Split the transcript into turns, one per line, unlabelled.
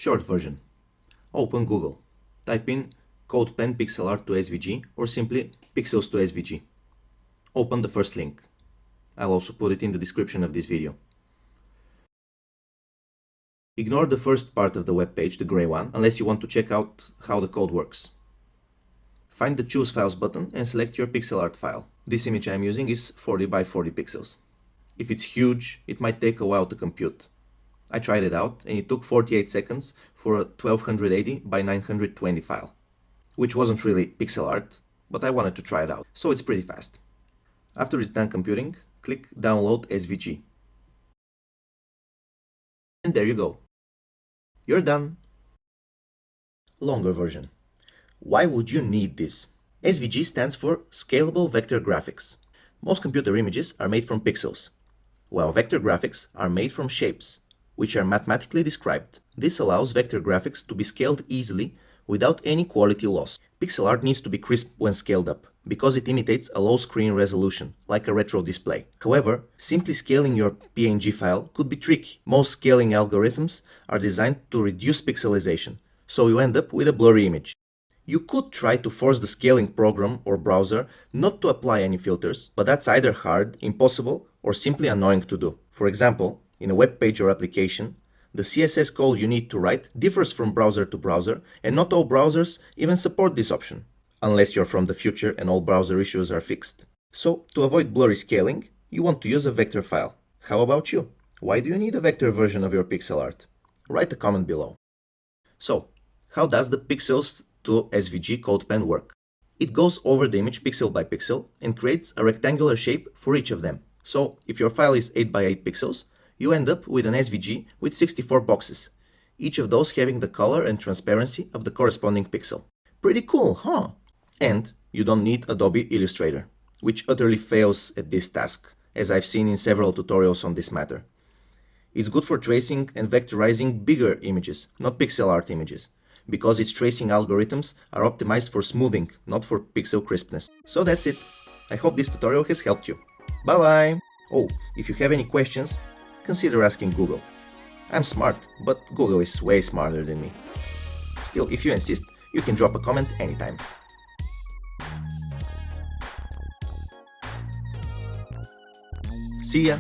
Short version. Open Google. Type in codepen pixel art to SVG or simply pixels to SVG. Open the first link. I'll also put it in the description of this video. Ignore the first part of the web page, the gray one, unless you want to check out how the code works. Find the Choose Files button and select your pixel art file. This image I'm using is 40 by 40 pixels. If it's huge, it might take a while to compute. I tried it out and it took 48 seconds for a 1280 by 920 file, which wasn't really pixel art, but I wanted to try it out, so it's pretty fast. After it's done computing, click Download SVG. And there you go. You're done. Longer version. Why would you need this? SVG stands for Scalable Vector Graphics. Most computer images are made from pixels, while vector graphics are made from shapes, which are mathematically described. This allows vector graphics to be scaled easily without any quality loss. Pixel art needs to be crisp when scaled up, because it imitates a low screen resolution, like a retro display. However, simply scaling your PNG file could be tricky. Most scaling algorithms are designed to reduce pixelization, so you end up with a blurry image. You could try to force the scaling program or browser not to apply any filters, but that's either hard, impossible, or simply annoying to do. For example, in a web page or application, the CSS code you need to write differs from browser to browser, and not all browsers even support this option, unless you're from the future and all browser issues are fixed. So, to avoid blurry scaling, you want to use a vector file. How about you? Why do you need a vector version of your pixel art? Write a comment below. So, how does the pixels to SVG codepen work? It goes over the image pixel by pixel and creates a rectangular shape for each of them. So, if your file is 8 by 8 pixels, you end up with an SVG with 64 boxes, each of those having the color and transparency of the corresponding pixel. Pretty cool, huh? And you don't need Adobe Illustrator, which utterly fails at this task, as I've seen in several tutorials on this matter. It's good for tracing and vectorizing bigger images, not pixel art images, because its tracing algorithms are optimized for smoothing, not for pixel crispness. So that's it. I hope this tutorial has helped you. Bye bye! Oh, if you have any questions, consider asking Google. I'm smart, but Google is way smarter than me. Still, if you insist, you can drop a comment anytime. See ya!